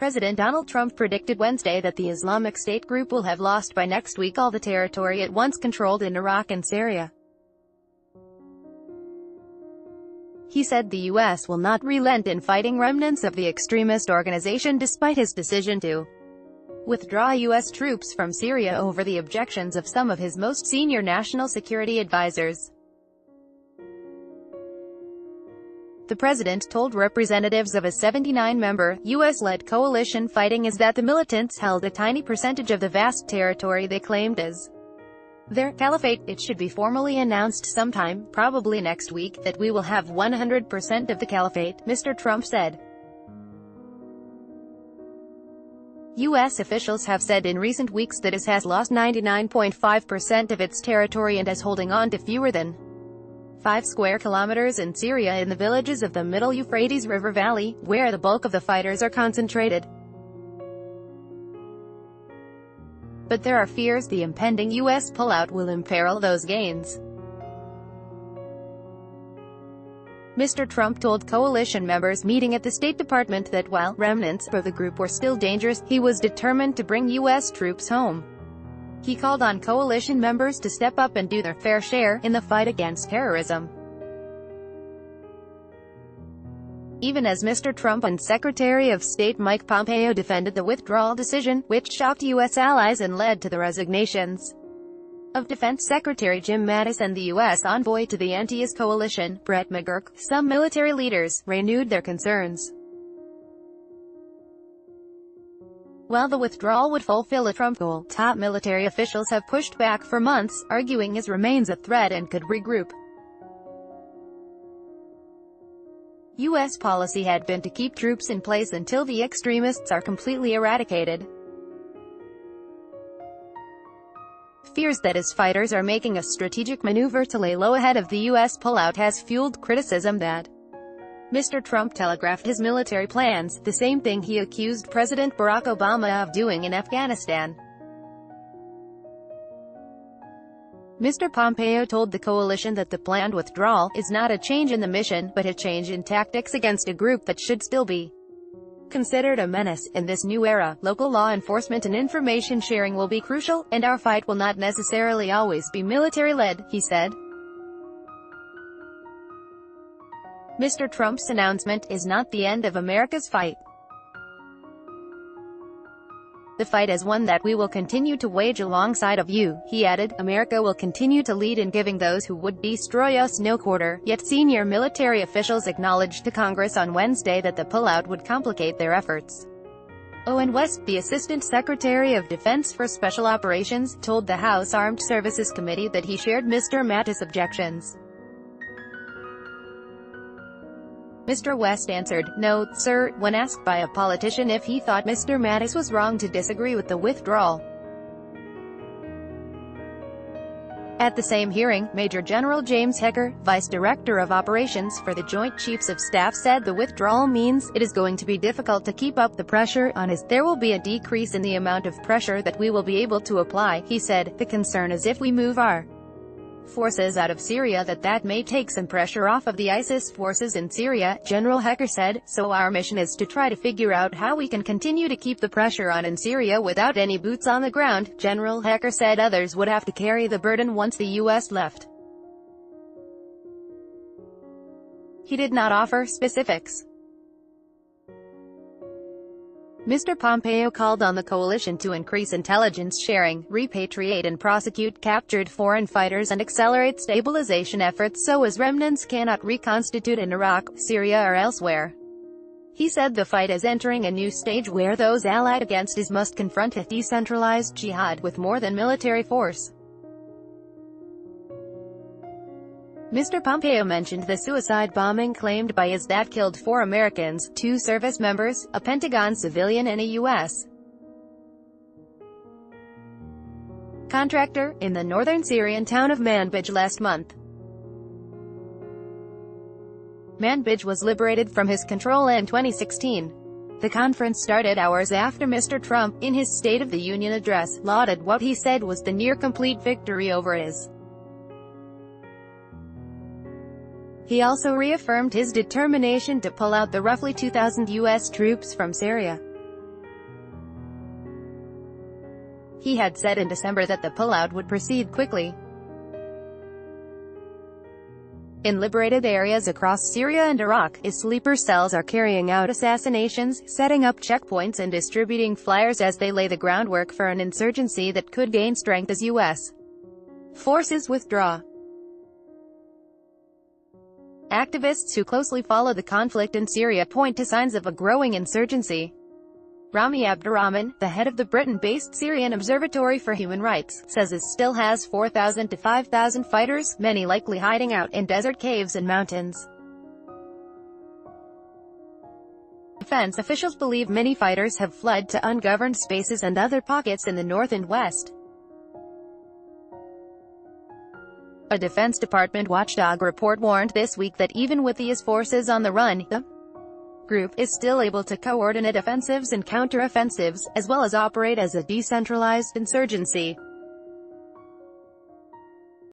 President Donald Trump predicted Wednesday that the Islamic State group will have lost by next week all the territory it once controlled in Iraq and Syria. He said the U.S. will not relent in fighting remnants of the extremist organization despite his decision to withdraw U.S. troops from Syria over the objections of some of his most senior national security advisors. The president told representatives of a 79-member, U.S.-led coalition fighting is that the militants held a tiny percentage of the vast territory they claimed as their caliphate. It should be formally announced sometime, probably next week, that we will have 100% of the caliphate, Mr. Trump said. U.S. officials have said in recent weeks that IS has lost 99.5% of its territory and is holding on to fewer than 5 square kilometers in Syria in the villages of the Middle Euphrates River Valley, where the bulk of the fighters are concentrated. But there are fears the impending U.S. pullout will imperil those gains. Mr. Trump told coalition members meeting at the State Department that while remnants of the group were still dangerous, he was determined to bring U.S. troops home. He called on coalition members to step up and do their fair share in the fight against terrorism. Even as Mr. Trump and Secretary of State Mike Pompeo defended the withdrawal decision, which shocked U.S. allies and led to the resignations of Defense Secretary Jim Mattis and the U.S. envoy to the anti-IS coalition, Brett McGurk, some military leaders renewed their concerns. While the withdrawal would fulfill a Trump goal, top military officials have pushed back for months, arguing IS remains a threat and could regroup. U.S. policy had been to keep troops in place until the extremists are completely eradicated. Fears that IS fighters are making a strategic maneuver to lay low ahead of the U.S. pullout has fueled criticism that Mr. Trump telegraphed his military plans, the same thing he accused President Barack Obama of doing in Afghanistan. Mr. Pompeo told the coalition that the planned withdrawal is not a change in the mission, but a change in tactics against a group that should still be considered a menace. In this new era, local law enforcement and information sharing will be crucial, and our fight will not necessarily always be military-led, he said. Mr. Trump's announcement is not the end of America's fight. The fight is one that we will continue to wage alongside of you, he added. America will continue to lead in giving those who would destroy us no quarter, yet senior military officials acknowledged to Congress on Wednesday that the pullout would complicate their efforts. Owen West, the Assistant Secretary of Defense for Special Operations, told the House Armed Services Committee that he shared Mr. Mattis' objections. Mr. West answered, "No, sir," when asked by a politician if he thought Mr. Mattis was wrong to disagree with the withdrawal. At the same hearing, Major General James Hecker, Vice Director of Operations for the Joint Chiefs of Staff, said the withdrawal means it is going to be difficult to keep up the pressure on us. There will be a decrease in the amount of pressure that we will be able to apply, he said. The concern is if we move our forces out of Syria that may take some pressure off of the ISIS forces in Syria, General Hecker said, so our mission is to try to figure out how we can continue to keep the pressure on in Syria without any boots on the ground. General Hecker said others would have to carry the burden once the U.S. left. He did not offer specifics. Mr. Pompeo called on the coalition to increase intelligence sharing, repatriate and prosecute captured foreign fighters and accelerate stabilization efforts so as remnants cannot reconstitute in Iraq, Syria or elsewhere. He said the fight is entering a new stage where those allied against IS must confront a decentralized jihad with more than military force. Mr. Pompeo mentioned the suicide bombing claimed by IS that killed 4 Americans, 2 service members, a Pentagon civilian and a U.S. contractor, in the northern Syrian town of Manbij last month. Manbij was liberated from his control in 2016. The conference started hours after Mr. Trump, in his State of the Union address, lauded what he said was the near-complete victory over IS. He also reaffirmed his determination to pull out the roughly 2,000 U.S. troops from Syria. He had said in December that the pullout would proceed quickly. In liberated areas across Syria and Iraq, sleeper cells are carrying out assassinations, setting up checkpoints and distributing flyers as they lay the groundwork for an insurgency that could gain strength as U.S. forces withdraw. Activists who closely follow the conflict in Syria point to signs of a growing insurgency. Rami Abdurrahman, the head of the Britain-based Syrian Observatory for Human Rights, says it still has 4,000 to 5,000 fighters, many likely hiding out in desert caves and mountains. Defense officials believe many fighters have fled to ungoverned spaces and other pockets in the north and west. A Defense Department watchdog report warned this week that even with the IS forces on the run, the group is still able to coordinate offensives and counter-offensives, as well as operate as a decentralized insurgency.